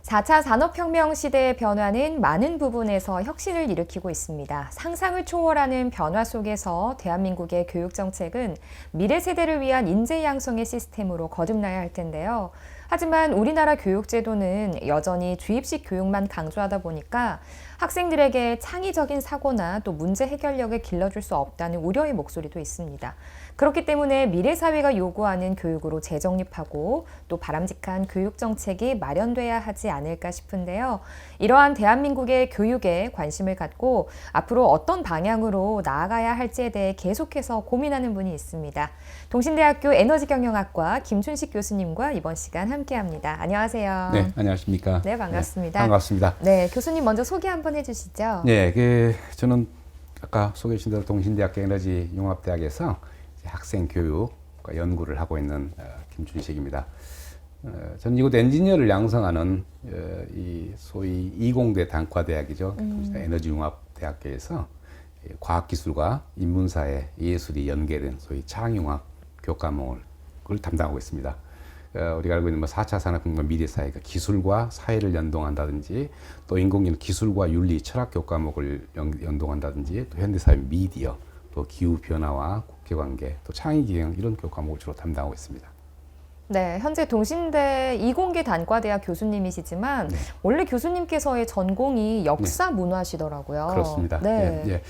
4차 산업혁명 시대의 변화는 많은 부분에서 혁신을 일으키고 있습니다. 상상을 초월하는 변화 속에서 대한민국의 교육정책은 미래 세대를 위한 인재 양성의 시스템으로 거듭나야 할 텐데요. 하지만 우리나라 교육제도는 여전히 주입식 교육만 강조하다 보니까 학생들에게 창의적인 사고나 또 문제 해결력을 길러줄 수 없다는 우려의 목소리도 있습니다. 그렇기 때문에 미래 사회가 요구하는 교육으로 재정립하고 또 바람직한 교육 정책이 마련돼야 하지 않을까 싶은데요. 이러한 대한민국의 교육에 관심을 갖고 앞으로 어떤 방향으로 나아가야 할지에 대해 계속해서 고민하는 분이 있습니다. 동신대학교 에너지경영학과 김춘식 교수님과 이번 시간 함께합니다. 안녕하세요. 네, 안녕하십니까. 네, 반갑습니다. 네, 반갑습니다. 네, 교수님 먼저 소개 한번 해주시죠. 네, 저는 아까 소개해 주신 대로 동신대학교 에너지융합대학에서 학생 교육과 연구를 하고 있는 김춘식입니다. 저는 이곳 엔지니어를 양성하는 이 소위 이공대 단과대학이죠. 에너지융합대학교에서 과학기술과 인문사회, 예술이 연계된 소위 창융합 교과목을 담당하고 있습니다. 우리가 알고 있는 4차 산업혁명 미래사회가 기술과 사회를 연동한다든지 또 인공지능 기술과 윤리, 철학 교과목을 연동한다든지 또 현대사회 미디어, 또 기후변화와 국제관계, 또 창의기행 이런 교과목을 주로 담당하고 있습니다. 네, 현재 동신대 이공계 단과대학 교수님이시지만 원래 교수님께서의 전공이 역사 문화시더라고요. 그렇습니다. 네.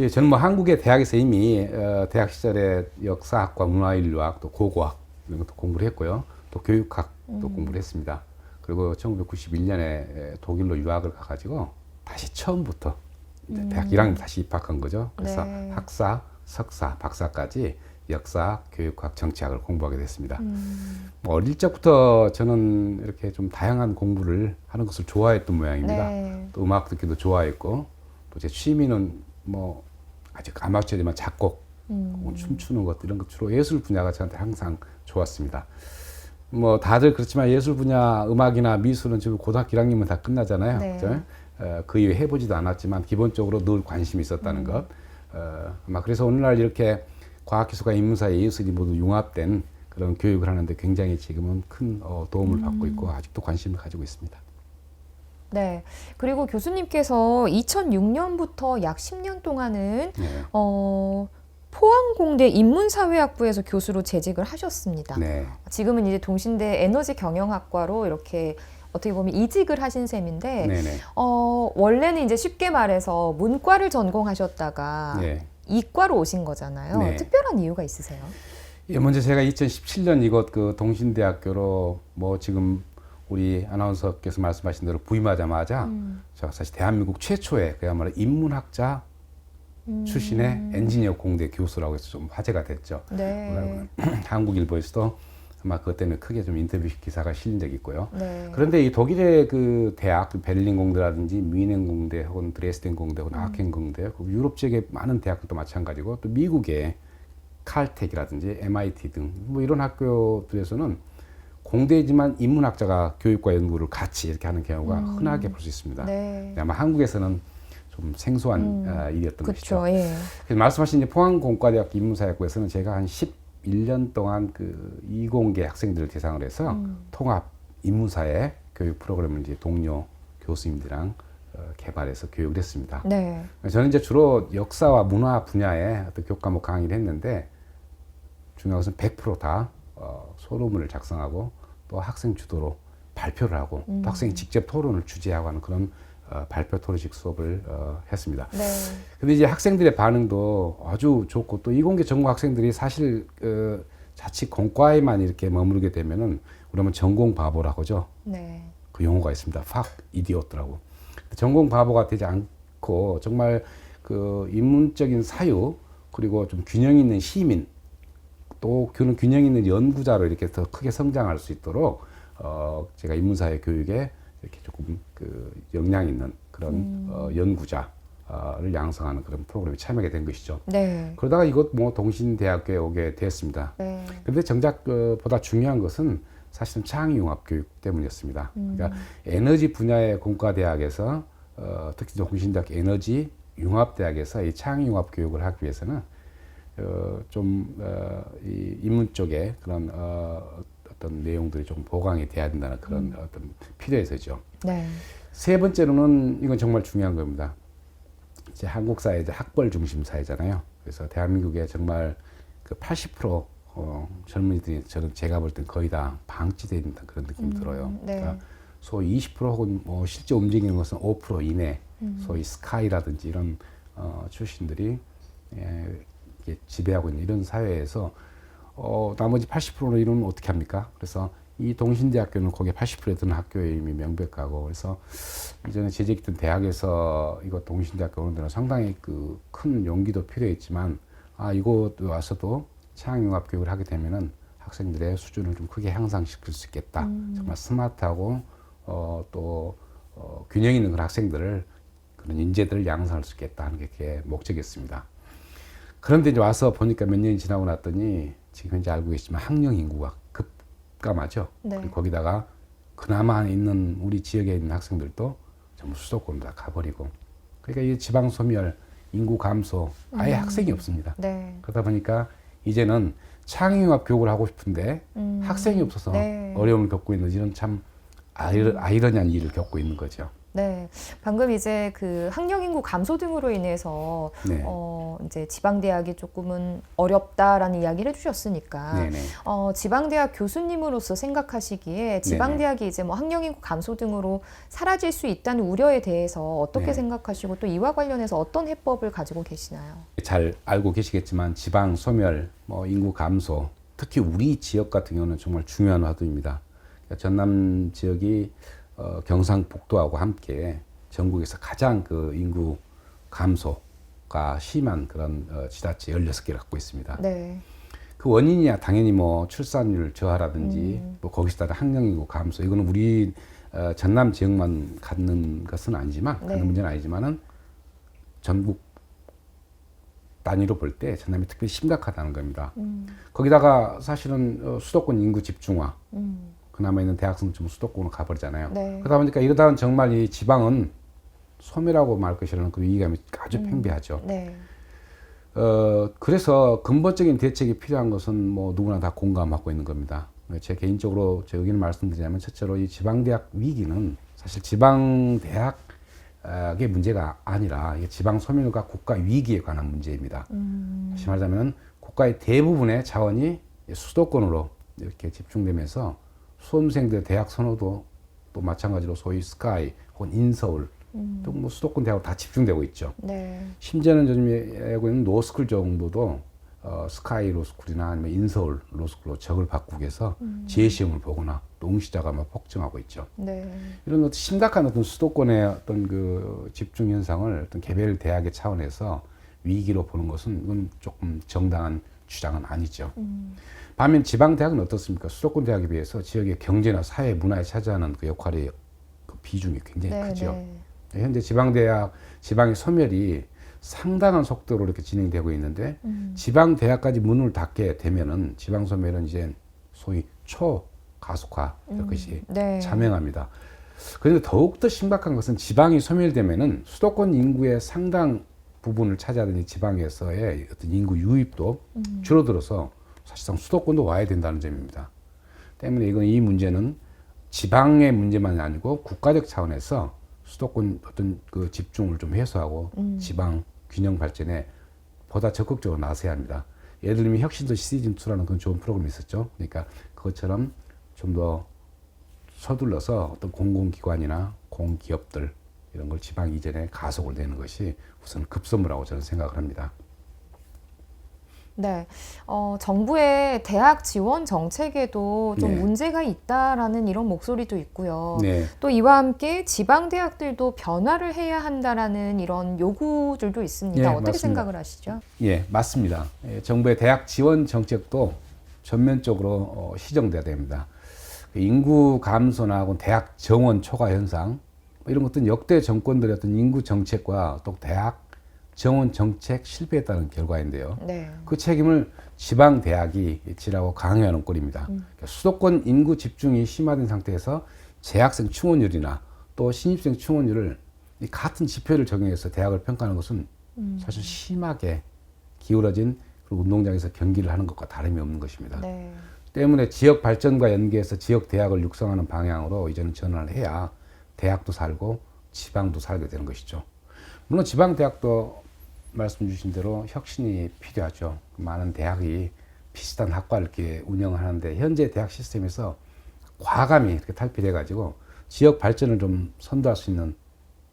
저는 한국의 대학에서 이미 대학 시절에 역사학과 문화인류학 또 고고학 이런 것도 공부를 했고요. 또 교육학도 공부를 했습니다. 그리고 1991년에 독일로 유학을 가가지고 다시 처음부터 대학 1학년 다시 입학한 거죠. 그래서 학사, 석사, 박사까지 역사, 교육학, 정치학을 공부하게 됐습니다. 어릴 적부터 저는 이렇게 좀 다양한 공부를 하는 것을 좋아했던 모양입니다. 또 음악 듣기도 좋아했고 또 제 취미는 아직 아마추어지만 작곡, 춤추는 것 이런 것 주로 예술 분야가 저한테 항상 좋았습니다. 다들 그렇지만 예술 분야 음악이나 미술은 지금 고등학교 1학년이면 다 끝나잖아요. 그렇죠? 그 이후에 해보지도 않았지만 기본적으로 늘 관심이 있었다는 것. 아마 그래서 오늘날 이렇게 과학기술과 인문사회, 예술이 모두 융합된 그런 교육을 하는데 굉장히 지금은 큰 도움을 받고 있고 아직도 관심을 가지고 있습니다. 네. 그리고 교수님께서 2006년부터 약 10년 동안은 포항공대 인문사회학부에서 교수로 재직을 하셨습니다. 지금은 이제 동신대 에너지경영학과로 이렇게 어떻게 보면 이직을 하신 셈인데 원래는 이제 쉽게 말해서 문과를 전공하셨다가 이과로 오신 거잖아요. 특별한 이유가 있으세요? 먼저 제가 2017년 이곳 그 동신대학교로 지금 우리 아나운서께서 말씀하신 대로 부임하자마자 제가 사실 대한민국 최초의 그야말로 인문학자 출신의 엔지니어 공대 교수라고 해서 좀 화제가 됐죠. 한국일보에서도 아마 그것 때문에 크게 좀 인터뷰 기사가 실린 적이 있고요. 그런데 이 독일의 그 대학, 베를린 공대라든지 뮌헨 공대 혹은 드레스덴 공대 혹은 아켄 공대, 유럽 지역의 많은 대학들도 마찬가지고 또 미국의 칼텍이라든지 MIT 등 이런 학교들에서는 공대이지만 인문학자가 교육과 연구를 같이 이렇게 하는 경우가 흔하게 볼 수 있습니다. 아마 한국에서는 좀 생소한 일이었던 것이죠. 그래서 말씀하신 포항공과대학 인문사회학부에서는 제가 한 11년 동안 그 이공계 학생들을 대상으로 해서 통합 인문사회 교육 프로그램을 이제 동료 교수님들이랑 개발해서 교육을 했습니다. 저는 이제 주로 역사와 문화 분야의 어떤 교과목 강의를 했는데 중요한 것은 100% 소론문을 작성하고 또 학생 주도로 발표를 하고 또 학생이 직접 토론을 주재하고 하는 그런 발표 토론식 수업을 했습니다. 근데 이제 학생들의 반응도 아주 좋고 또 이공계 전공 학생들이 사실 자칫 공과에만 이렇게 머무르게 되면은 우리는 전공 바보라고 하죠. 그 용어가 있습니다. 팍 이디오트라고. 전공 바보가 되지 않고 정말 그 인문적인 사유 그리고 좀 균형 있는 시민 또 그런 균형 있는 연구자로 이렇게 더 크게 성장할 수 있도록 제가 인문사회 교육에 이렇게 조금 그 역량 있는 그런 연구자를 양성하는 그런 프로그램에 참여하게 된 것이죠. 그러다가 이곳 동신대학교에 오게 됐습니다. 그런데 정작 보다 중요한 것은 사실은 창의융합 교육 때문이었습니다. 그러니까 에너지 분야의 공과대학에서 특히 동신대학교 에너지융합대학에서 이 창의융합 교육을 하기 위해서는 이 인문 쪽에 그런 어떤 내용들이 좀 보강이 돼야 된다는 그런 어떤 필요해서죠. 네. 세 번째로는 이건 정말 중요한 겁니다. 이제 한국 사회 이제 학벌 중심 사회잖아요. 그래서 대한민국에 정말 그 80% 젊은이들이 저는 제가 볼 땐 거의 다 방치되어 있는 그런 느낌이 들어요. 네. 그러니까 소위 20% 혹은 뭐 실제 움직이는 것은 5% 이내, 소위 스카이라든지 이런 출신들이 이게 지배하고 있는 이런 사회에서 나머지 80%는 이러면 어떻게 합니까? 그래서 이 동신대학교는 거기에 80%에 드는 학교에 이미 명백하고, 그래서 이전에 재직했던 대학에서 이거 동신대학교 오는 데는 상당히 그 큰 용기도 필요했지만, 이곳 와서도 창의융합 교육을 하게 되면은 학생들의 수준을 좀 크게 향상시킬 수 있겠다. 정말 스마트하고 또 균형 있는 그런 학생들을, 그런 인재들을 양성할 수 있겠다 하는 게 목적이었습니다. 그런데 이제 와서 보니까 몇 년이 지나고 났더니 지금 현재 알고 계시지만 학령 인구가 급감하죠. 네. 그리고 거기다가 그나마 있는 우리 지역에 있는 학생들도 전부 수도권으로 다 가버리고, 그러니까 이 지방 소멸, 인구 감소, 아예 학생이 없습니다. 네. 그러다 보니까 이제는 창의융합 교육을 하고 싶은데 학생이 없어서 네. 어려움을 겪고 있는 이런 참 아이러니한 일을 겪고 있는 거죠. 네, 방금 이제 그 학령 인구 감소 등으로 인해서 네. 이제 지방 대학이 조금은 어렵다라는 이야기를 해주셨으니까 네네. 지방 대학 교수님으로서 생각하시기에 지방 대학이 이제 뭐 학령 인구 감소 등으로 사라질 수 있다는 우려에 대해서 어떻게 네. 생각하시고 또 이와 관련해서 어떤 해법을 가지고 계시나요? 잘 알고 계시겠지만 지방 소멸, 뭐 인구 감소, 특히 우리 지역 같은 경우는 정말 중요한 화두입니다. 그러니까 전남 지역이 경상북도하고 함께 전국에서 가장 그 인구 감소가 심한 그런 지자체 16개를 갖고 있습니다. 네. 그 원인이야 당연히 뭐 출산율 저하라든지 뭐 거기서 따른 학령 인구 감소, 이거는 우리 전남 지역만 갖는 것은 아니지만, 네. 갖는 문제는 아니지만은 전국 단위로 볼 때 전남이 특별히 심각하다는 겁니다. 거기다가 사실은 수도권 인구 집중화, 그나마 있는 대학생 좀 수도권으로 가버리잖아요. 네. 그러다 보니까 이러다는 정말 이 지방은 소멸하고 말 것이라는 그 위기감이 아주 팽배하죠. 네. 그래서 근본적인 대책이 필요한 것은 뭐 누구나 다 공감하고 있는 겁니다. 제 개인적으로 제 의견을 말씀드리자면, 첫째로 이 지방대학 위기는 사실 지방대학의 문제가 아니라 이게 지방 소멸과 국가 위기에 관한 문제입니다. 다시 말하자면 국가의 대부분의 자원이 수도권으로 이렇게 집중되면서 수험생들 대학 선호도 또 마찬가지로 소위 스카이 혹은 인서울 또 뭐 수도권 대학으로 다 집중되고 있죠. 네. 심지어는 요즘에 알고 있는 로스쿨 정도도 스카이 로스쿨이나 아니면 인서울 로스쿨로 적을 바꾸기 위해서 지혜시험을 보거나 또 응시자가 막 폭증하고 있죠. 네. 이런 어떤 심각한 어떤 수도권의 어떤 그 집중 현상을 어떤 개별 대학의 차원에서 위기로 보는 것은 이건 조금 정당한 주장은 아니죠. 반면 지방 대학은 어떻습니까? 수도권 대학에 비해서 지역의 경제나 사회 문화에 차지하는 그 역할이, 그 비중이 굉장히 네, 크죠. 네. 현재 지방 대학, 지방의 소멸이 상당한 속도로 이렇게 진행되고 있는데 지방 대학까지 문을 닫게 되면은 지방 소멸은 이제 소위 초가속화 될 것이 네. 자명합니다. 그런데 더욱더 심각한 것은 지방이 소멸되면은 수도권 인구의 상당 부분을 차지하는 이 지방에서의 어떤 인구 유입도 줄어들어서 사실상 수도권도 와야 된다는 점입니다. 때문에 이 문제는 지방의 문제만이 아니고 국가적 차원에서 수도권 어떤 그 집중을 좀 해소하고 지방 균형 발전에 보다 적극적으로 나서야 합니다. 예를 들면 혁신도시 시즌2라는 그런 좋은 프로그램이 있었죠. 그러니까 그것처럼 좀 더 서둘러서 어떤 공공기관이나 공기업들 이런 걸 지방 이전에 가속을 내는 것이 우선 급선무라고 저는 생각을 합니다. 네, 정부의 대학 지원 정책에도 좀 네. 문제가 있다라는 이런 목소리도 있고요. 네. 또 이와 함께 지방 대학들도 변화를 해야 한다라는 이런 요구들도 있습니다. 예, 어떻게 맞습니다. 생각을 하시죠? 예, 맞습니다. 정부의 대학 지원 정책도 전면적으로 시정돼야 됩니다. 인구 감소나 혹은 대학 정원 초과 현상, 이런 것들은 역대 정권들의 어떤 인구 정책과 또 대학 정원 정책 실패했다는 결과인데요. 네. 그 책임을 지방 대학이 지라고 강요하는 꼴입니다. 그러니까 수도권 인구 집중이 심화된 상태에서 재학생 충원율이나 또 신입생 충원율을 이 같은 지표를 적용해서 대학을 평가하는 것은 사실 심하게 기울어진 그리고 운동장에서 경기를 하는 것과 다름이 없는 것입니다. 네. 때문에 지역 발전과 연계해서 지역 대학을 육성하는 방향으로 이제는 전환을 해야 대학도 살고 지방도 살게 되는 것이죠. 물론 지방 대학도 말씀 주신 대로 혁신이 필요하죠. 많은 대학이 비슷한 학과를 이렇게 운영하는데 현재 대학 시스템에서 과감히 이렇게 탈피해 가지고 지역 발전을 좀 선도할 수 있는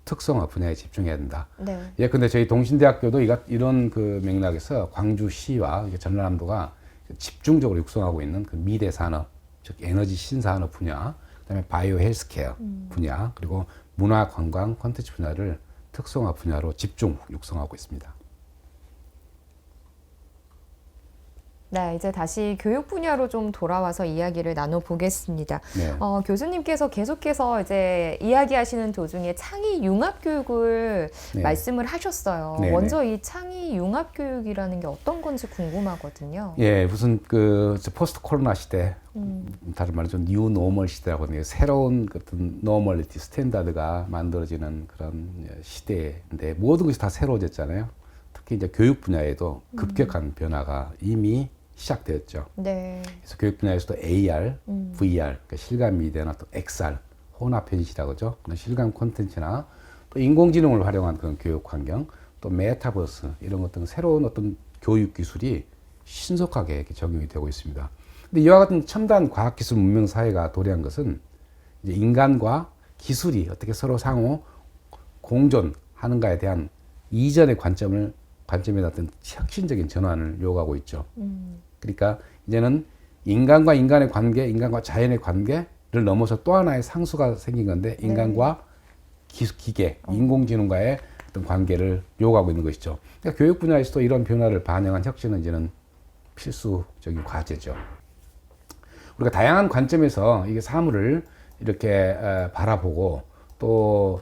특성화 분야에 집중해야 된다. 네. 예, 근데 저희 동신대학교도 이런 그 맥락에서 광주시와 전라남도가 집중적으로 육성하고 있는 그 미래 산업, 즉 에너지 신산업 분야, 그다음에 바이오 헬스케어 분야, 그리고 문화 관광 콘텐츠 분야를 특성화 분야로 집중 육성하고 있습니다. 네, 이제 다시 교육 분야로 좀 돌아와서 이야기를 나눠보겠습니다. 네. 교수님께서 계속해서 이제 이야기하시는 도중에 창의 융합 교육을 네. 말씀을 하셨어요. 네네. 먼저 이 창의 융합 교육이라는 게 어떤 건지 궁금하거든요. 예, 무슨 그 포스트 코로나 시대, 다른 말로 좀 뉴 노멀 시대라고 하네요. 새로운 어떤 노멀리티 스탠다드가 만들어지는 그런 시대인데 모든 것이 다 새로워졌잖아요. 특히 이제 교육 분야에도 급격한 변화가 이미 시작되었죠. 네. 그래서 교육 분야에서도 AR, VR, 그러니까 실감 미디어나 또 XR, 혼합 현실이라고 하죠. 그런 실감 콘텐츠나 또 인공지능을 활용한 그런 교육 환경, 또 메타버스 이런 어떤 새로운 어떤 교육 기술이 신속하게 이렇게 적용이 되고 있습니다. 근데 이와 같은 첨단 과학기술 문명 사회가 도래한 것은 이제 인간과 기술이 어떻게 서로 상호 공존하는가에 대한 이전의 관점에 어떤 혁신적인 전환을 요구하고 있죠. 그러니까 이제는 인간과 인간의 관계, 인간과 자연의 관계를 넘어서 또 하나의 상수가 생긴 건데 인간과 기계, 인공지능과의 어떤 관계를 요구하고 있는 것이죠. 그러니까 교육 분야에서도 이런 변화를 반영한 혁신은 이제는 필수적인 과제죠. 우리가 다양한 관점에서 이게 사물을 이렇게 바라보고 또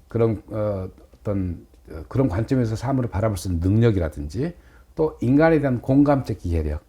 그런 그런 관점에서 사물을 바라볼 수 있는 능력이라든지 또 인간에 대한 공감적 이해력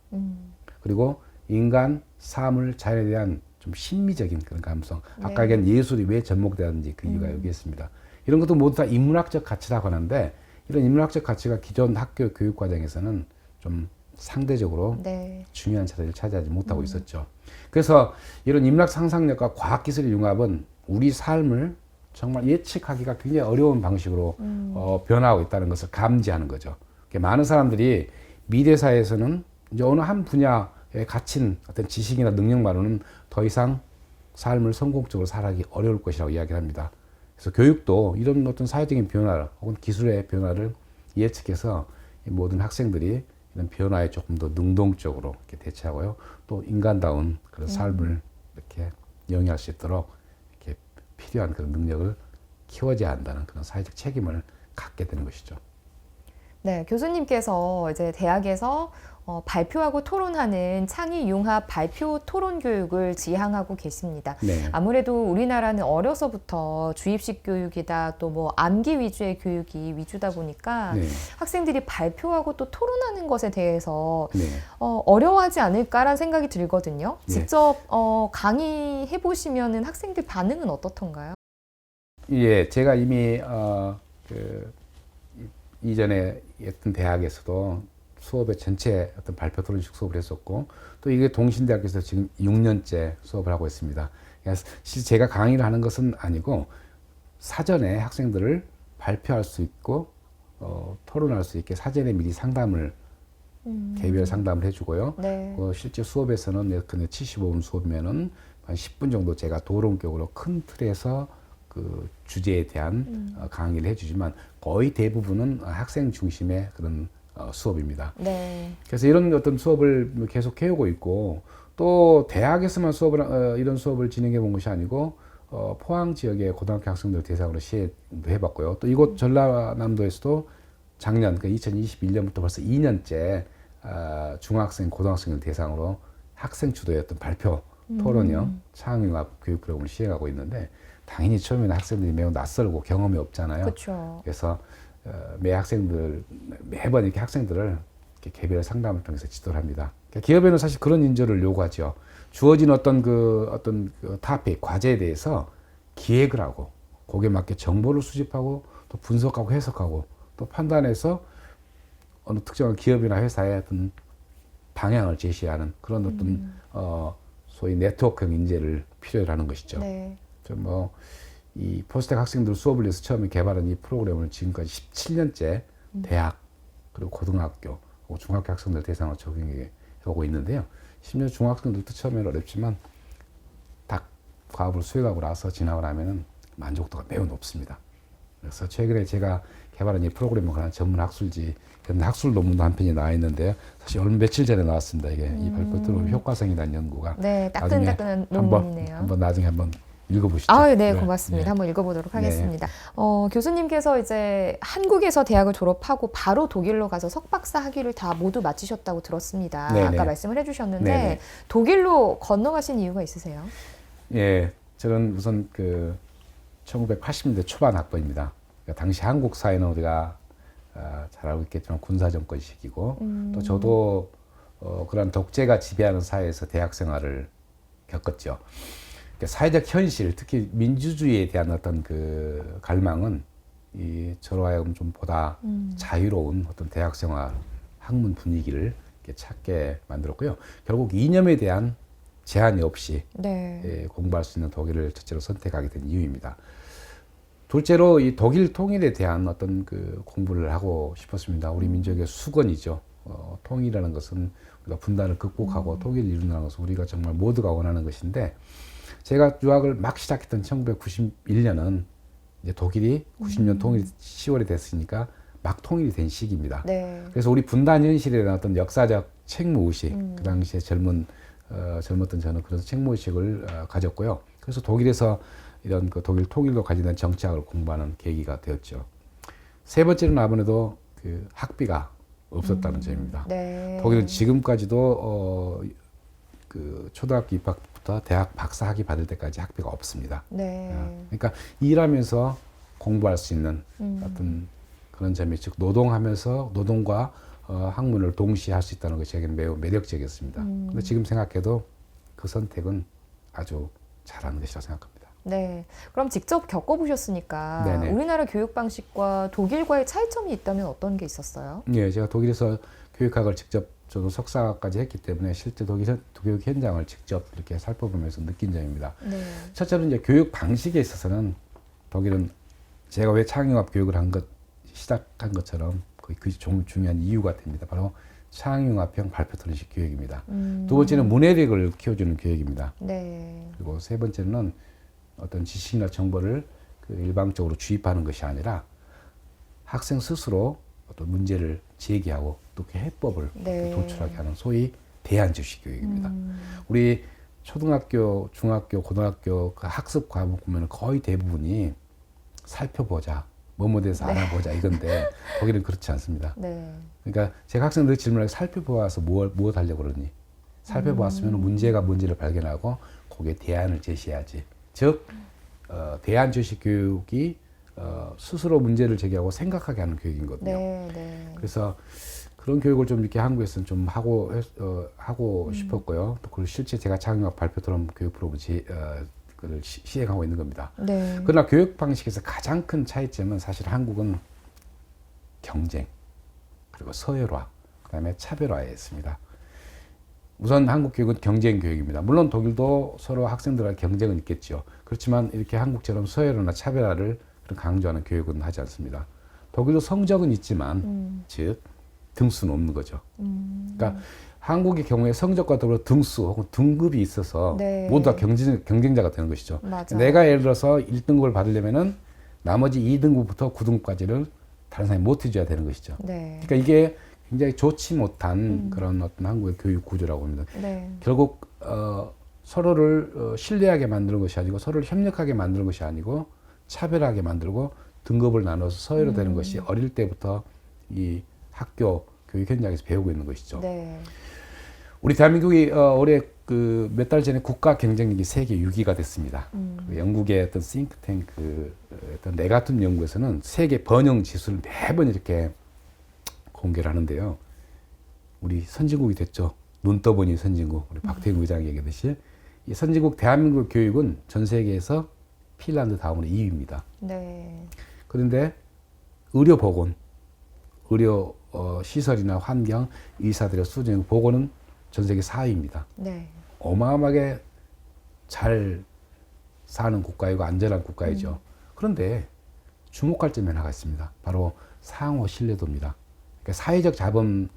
그리고 인간, 사물, 자연에 대한 좀 심미적인 그런 감성. 네. 아까 얘기한 예술이 왜 접목되었는지 그 이유가 여기 있습니다. 이런 것도 모두 다 인문학적 가치라고 하는데 이런 인문학적 가치가 기존 학교 교육 과정에서는 좀 상대적으로 네. 중요한 자리를 차지하지 못하고 있었죠. 그래서 이런 인문학 상상력과 과학기술의 융합은 우리 삶을 정말 예측하기가 굉장히 어려운 방식으로 변화하고 있다는 것을 감지하는 거죠. 많은 사람들이 미래 사회에서는 이제 어느 한 분야에 갇힌 어떤 지식이나 능력만으로는 더 이상 삶을 성공적으로 살아가기 어려울 것이라고 이야기를 합니다. 그래서 교육도 이런 어떤 사회적인 변화 혹은 기술의 변화를 예측해서 모든 학생들이 이런 변화에 조금 더 능동적으로 이렇게 대처하고요. 또 인간다운 그런 삶을 이렇게 영위할 수 있도록 이렇게 필요한 그런 능력을 키워줘야 한다는 그런 사회적 책임을 갖게 되는 것이죠. 네, 교수님께서 이제 대학에서 발표하고 토론하는 창의 융합 발표 토론 교육을 지향하고 계십니다. 네. 아무래도 우리나라는 어려서부터 주입식 교육이다 또 뭐 암기 위주의 교육이 위주다 보니까 네. 학생들이 발표하고 또 토론하는 것에 대해서 네. 어려워하지 않을까라는 생각이 들거든요. 네. 직접 강의해 보시면은 학생들 반응은 어떻던가요? 예, 제가 이미 이전에 어떤 대학에서도 수업의 전체 어떤 발표 토론식 수업을 했었고 또 이게 동신대학에서 지금 6년째 수업을 하고 있습니다. 그래서 실제 제가 강의를 하는 것은 아니고 사전에 학생들을 발표할 수 있고 토론할 수 있게 사전에 미리 상담을 개별 상담을 해주고요. 네. 실제 수업에서는 근데 75분 수업이면은 한 10분 정도 제가 도론격으로 큰 틀에서 그 주제에 대한 강의를 해주지만 거의 대부분은 학생 중심의 그런 수업입니다. 네. 그래서 이런 어떤 수업을 계속 해오고 있고 또 대학에서만 이런 수업을 진행해 본 것이 아니고 포항 지역의 고등학교 학생들 대상으로 시행도 해봤고요. 또 이곳 전라남도에서도 작년 2021년부터 벌써 2년째 중학생, 고등학생을 대상으로 학생 주도의 어떤 발표 토론형 창의융합 교육 프로그램을 시행하고 있는데 당연히 처음에는 학생들이 매우 낯설고 경험이 없잖아요. 그렇죠. 그래서 매번 이렇게 학생들을 이렇게 개별 상담을 통해서 지도를 합니다. 그러니까 기업에는 사실 그런 인재를 요구하죠. 주어진 어떤 그 토픽, 과제에 대해서 기획을 하고 거기에 맞게 정보를 수집하고 또 분석하고 해석하고 또 판단해서 어느 특정한 기업이나 회사의 어떤 방향을 제시하는 그런 어떤 소위 네트워크형 인재를 필요로 하는 것이죠. 네. 이 포스텍 학생들 수업을 위해서 처음에 개발한 이 프로그램을 지금까지 17년째 대학 그리고 고등학교, 중학교 학생들 대상으로 적용해 오고 있는데요. 심지어 중학생들도 처음에는 어렵지만 딱 과업을 수행하고 나서 진학을 하면은 만족도가 매우 높습니다. 그래서 최근에 제가 개발한 이 프로그램에 관한 전문 학술지, 학술 논문도 한 편이 나와 있는데요. 사실 얼마 며칠 전에 나왔습니다. 이게 이 발표로 효과성이라는 연구가. 네, 따끈따끈한 논문이네요. 한번 나중에 한번 읽어보시죠. 네, 네, 고맙습니다. 네. 한번 읽어보도록 하겠습니다. 교수님께서 이제 한국에서 대학을 졸업하고 바로 독일로 가서 석박사 학위를 다 모두 마치셨다고 들었습니다. 네네. 아까 말씀을 해주셨는데 네네. 독일로 건너가신 이유가 있으세요? 예, 저는 우선 1980년대 초반 학번입니다. 그러니까 당시 한국 사회는 우리가 잘 알고 있겠지만 군사정권 시기고 또 저도 그런 독재가 지배하는 사회에서 대학 생활을 겪었죠. 그러니까 사회적 현실, 특히 민주주의에 대한 어떤 그 갈망은 저로 하여금 좀 보다 자유로운 어떤 대학 생활, 학문 분위기를 이렇게 찾게 만들었고요. 결국 이념에 대한 제한이 없이 네. 공부할 수 있는 독일을 첫째로 선택하게 된 이유입니다. 둘째로 이 독일 통일에 대한 어떤 그 공부를 하고 싶었습니다. 우리 민족의 수건이죠. 통일이라는 것은 우리가 분단을 극복하고 통일을 이룬다는 것은 우리가 정말 모두가 원하는 것인데 제가 유학을 막 시작했던 1991년은 이제 독일이 90년 통일 10월에 됐으니까 막 통일이 된 시기입니다. 네. 그래서 우리 분단 현실에 대한 어떤 역사적 책무의식, 그 당시에 젊었던 저는 그래서 책무의식을 가졌고요. 그래서 독일에서 이런 그 독일 통일과 관련된 정치학을 공부하는 계기가 되었죠. 세 번째는 아무래도 그 학비가 없었다는 점입니다. 네. 독일은 지금까지도 그 초등학교 입학부터 대학 박사 학위 받을 때까지 학비가 없습니다. 네. 그러니까 일하면서 공부할 수 있는 어떤 그런 점이 즉 노동하면서 노동과 학문을 동시에 할 수 있다는 것이 제게는 매우 매력적이었습니다. 근데 지금 생각해도 그 선택은 아주 잘한 것이라고 생각합니다. 네. 그럼 직접 겪어보셨으니까 네네. 우리나라 교육 방식과 독일과의 차이점이 있다면 어떤 게 있었어요? 예, 제가 독일에서 교육학을 직접 저도 석사까지 했기 때문에 실제 독일 교육 현장을 직접 이렇게 살펴보면서 느낀 점입니다. 네. 첫째는 이제 교육 방식에 있어서는 독일은 제가 왜 창의융합 교육을 시작한 것처럼 그 중요한 이유가 됩니다. 바로 창의융합형 발표토론식 교육입니다. 두 번째는 문해력을 키워주는 교육입니다. 네. 그리고 세 번째는 어떤 지식이나 정보를 그 일방적으로 주입하는 것이 아니라 학생 스스로 어떤 문제를 제기하고 또 그 해법을 네. 도출하게 하는 소위 대안주식 교육입니다. 우리 초등학교, 중학교, 고등학교 그 학습 과목 보면 거의 대부분이 살펴보자, 뭐뭐 대해서 알아보자 이건데 독일은 그렇지 않습니다. 네. 그러니까 제가 학생들 질문하기 살펴보아서 뭘 하려고 그러니? 살펴보았으면 문제가 뭔지를 발견하고 거기에 대안을 제시해야지. 즉 대안 주식 교육이 스스로 문제를 제기하고 생각하게 하는 교육이거든요. 네. 네. 그래서 그런 교육을 좀 이렇게 한국에서는 좀 하고 싶었고요. 또 그걸 실제 제가 창의학 발표토론 교육 프로그램 그걸 시행하고 있는 겁니다. 네. 그러나 교육 방식에서 가장 큰 차이점은 사실 한국은 경쟁, 그리고 서열화, 그다음에 차별화에 있습니다. 우선 한국 교육은 경쟁 교육입니다. 물론 독일도 서로 학생들과의 경쟁은 있겠죠. 그렇지만 이렇게 한국처럼 서열화나 차별화를 강조하는 교육은 하지 않습니다. 독일도 성적은 있지만 즉 등수는 없는 거죠. 그러니까 한국의 경우에 성적과 더불어 등수 혹은 등급이 있어서 네. 모두 다 경쟁자가 되는 것이죠. 맞아. 내가 예를 들어서 1등급을 받으려면은 나머지 2등급부터 9등급까지를 다른 사람이 못 해줘야 되는 것이죠. 네. 그러니까 이게 굉장히 좋지 못한 그런 어떤 한국의 교육 구조라고 합니다. 네. 결국 서로를 신뢰하게 만드는 것이 아니고 서로를 협력하게 만드는 것이 아니고 차별하게 만들고 등급을 나눠서 서열화되는 것이 어릴 때부터 이 학교 교육 현장에서 배우고 있는 것이죠. 네. 우리 대한민국이 올해 그 몇 달 전에 국가 경쟁력이 세계 6위가 됐습니다. 그 영국의 어떤 싱크탱크 어떤 네가툼 연구에서는 세계 번영 지수를 매번 이렇게 공개를 하는데요. 우리 선진국이 됐죠. 눈 떠보니 선진국. 우리 박태균 의장이 얘기했듯이 이 선진국 대한민국 교육은 전 세계에서 핀란드 다음으로 2위입니다. 네. 그런데 의료 보건, 의료 시설이나 환경, 의사들의 수준 보건은 전 세계 4위입니다. 네. 어마어마하게 잘 사는 국가이고 안전한 국가이죠. 그런데 주목할 점이 하나가 있습니다. 바로 상호 신뢰도입니다. 그러니까 사회적 자본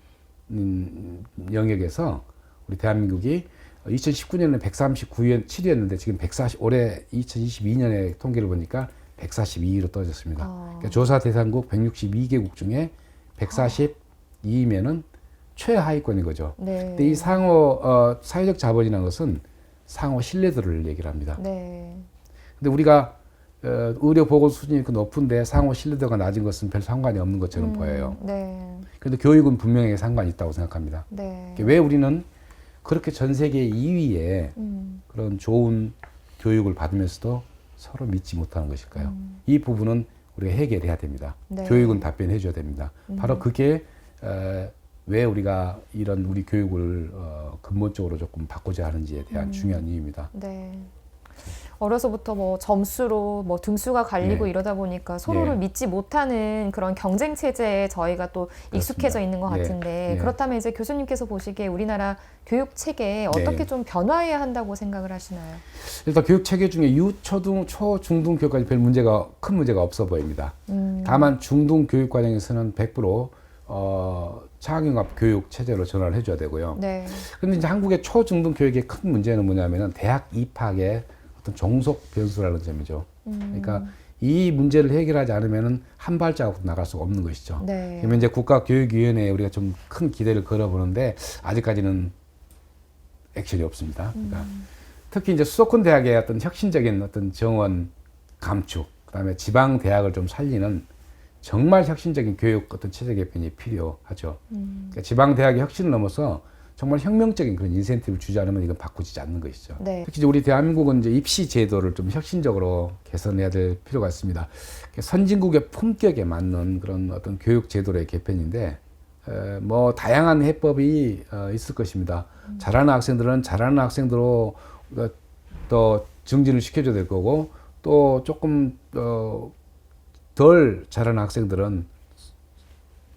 영역에서 우리 대한민국이 2019년에 139.7위였는데 지금 140, 올해 2022년에 통계를 보니까 142위로 떨어졌습니다. 그러니까 조사 대상국 162개국 중에 142위면은 최하위권인 거죠. 네. 근데 이 상호 사회적 자본이라는 것은 상호 신뢰도를 얘기를 합니다. 네. 근데 우리가 의료 보건 수준이 높은데 상호 신뢰도가 낮은 것은 별 상관이 없는 것처럼 보여요. 네. 그런데 교육은 분명히 상관이 있다고 생각합니다. 네. 왜 우리는 그렇게 전 세계 2위에 그런 좋은 교육을 받으면서도 서로 믿지 못하는 것일까요? 이 부분은 우리가 해결해야 됩니다. 네. 교육은 답변해 줘야 됩니다. 바로 그게 왜 우리가 이런 우리 교육을 근본적으로 조금 바꾸자 하는지에 대한 중요한 이유입니다. 네. 어려서부터 뭐 점수로 뭐 등수가 갈리고 예. 이러다 보니까 서로를 예. 믿지 믿지 못하는 그런 경쟁 체제에 저희가 또 익숙해져 있는 것 예. 같은데 예. 그렇다면 이제 교수님께서 보시기에 우리나라 교육 체계에 어떻게 좀 변화해야 한다고 생각을 하시나요? 일단 교육 체계 중에 초등, 초, 중등 교육까지 별 큰 문제가 없어 보입니다. 다만 중등 교육 과정에서는 100% 차학융합 교육 체제로 전환을 해줘야 되고요. 네. 그런데 이제 한국의 초, 중등 교육의 큰 문제는 뭐냐면은 대학 입학의 어떤 종속 변수라는 점이죠. 그러니까 이 문제를 해결하지 않으면은 한 발자국 나갈 수가 없는 것이죠. 네. 그러면 이제 국가교육위원회에 우리가 좀 큰 기대를 걸어보는데 아직까지는 액션이 없습니다. 그러니까 특히 이제 수도권 대학의 어떤 혁신적인 어떤 정원 감축, 그다음에 지방 대학을 좀 살리는 정말 혁신적인 교육 어떤 체제 개편이 필요하죠. 그러니까 지방 대학의 혁신을 넘어서 정말 혁명적인 그런 인센티브를 주지 않으면 이건 바꾸지 않는 것이죠. 네. 특히 이제 우리 대한민국은 이제 입시 제도를 좀 혁신적으로 개선해야 될 필요가 있습니다. 선진국의 품격에 맞는 그런 어떤 교육 제도의 개편인데, 뭐 다양한 해법이 있을 것입니다. 잘하는 학생들은 잘하는 학생대로 더 증진을 시켜줘야 될 거고, 또 조금 덜 잘하는 학생들은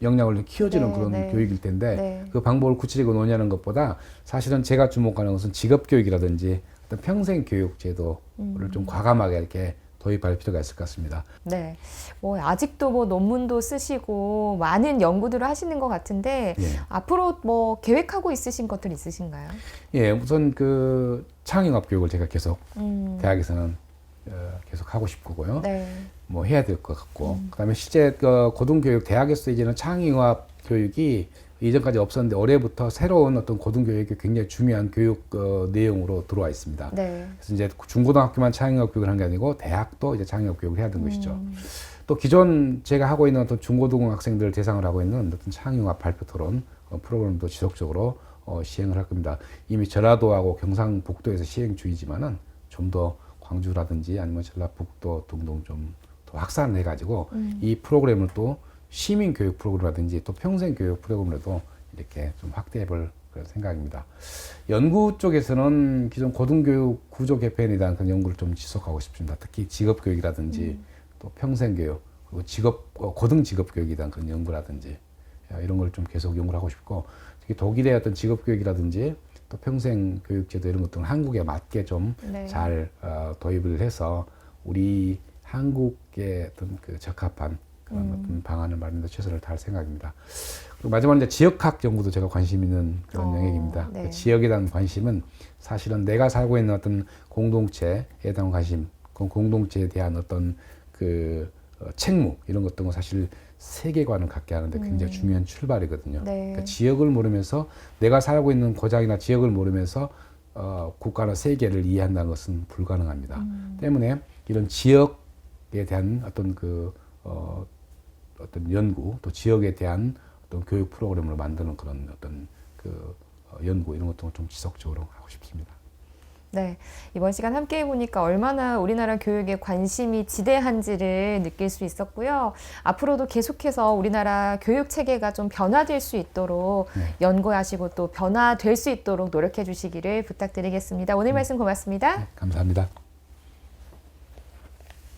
역량을 키워주는 네, 그런 네. 교육일 텐데 네. 그 방법을 구체적으로 논의하는 것보다 사실은 제가 주목하는 것은 직업교육이라든지 어떤 평생교육 제도를 좀 과감하게 이렇게 도입할 필요가 있을 것 같습니다. 네. 뭐 아직도 뭐 논문도 쓰시고 많은 연구들을 하시는 것 같은데 예. 앞으로 뭐 계획하고 있으신 것들 있으신가요? 예, 우선 그 창의학 교육을 제가 계속 대학에서는 계속 하고 싶고요. 네. 뭐 해야 될 것 같고, 그다음에 실제 그 고등교육 대학에서 이제는 창의융합 교육이 이전까지 없었는데 올해부터 새로운 어떤 고등교육이 굉장히 중요한 교육 내용으로 들어와 있습니다. 네. 그래서 이제 중고등학교만 창의융합 교육을 하는 게 아니고 대학도 이제 창의융합 교육을 해야 되는 것이죠. 또 기존 제가 하고 있는 어떤 중고등학생들을 대상으로 하고 있는 어떤 창의융합 발표 토론 프로그램도 지속적으로 시행을 할 겁니다. 이미 전라도하고 경상북도에서 시행 중이지만은 좀 더 광주라든지 아니면 전라북도 등등 좀 더 확산을 해가지고 이 프로그램을 또 시민교육 프로그램이라든지 또 평생교육 프로그램으로도 이렇게 좀 확대해볼 그런 생각입니다. 연구 쪽에서는 기존 고등교육 구조 개편에 대한 그런 연구를 좀 지속하고 싶습니다. 특히 직업교육이라든지 또 평생교육 그리고 고등직업교육에 대한 그런 연구라든지 이런 걸 좀 계속 연구를 하고 싶고 특히 독일의 어떤 직업교육이라든지 또 평생교육제도 이런 것들은 한국에 맞게 좀 잘 도입을 해서 우리 한국의 어떤 그 적합한 그런 어떤 방안을 마련해 최선을 다할 생각입니다. 그리고 마지막으로 이제 지역학 연구도 제가 관심 있는 그런 영역입니다. 네. 지역에 대한 관심은 사실은 내가 살고 있는 어떤 공동체에 대한 관심, 그 공동체에 대한 어떤 그 책무 이런 것들은 사실 세계관을 갖게 하는데 굉장히 중요한 출발이거든요. 네. 그러니까 지역을 모르면서 내가 살고 있는 고장이나 지역을 모르면서 국가나 세계를 이해한다는 것은 불가능합니다. 때문에 이런 지역에 대한 어떤 그 어떤 연구 또 지역에 대한 어떤 교육 프로그램을 만드는 그런 어떤 그 연구 이런 것도 좀 지속적으로 하고 싶습니다. 네, 이번 시간 함께 해보니까 얼마나 우리나라 교육에 관심이 지대한지를 느낄 수 있었고요. 앞으로도 계속해서 우리나라 교육 체계가 좀 변화될 수 있도록 연구하시고 또 변화될 수 있도록 노력해 주시기를 부탁드리겠습니다. 오늘 말씀 고맙습니다. 네, 감사합니다.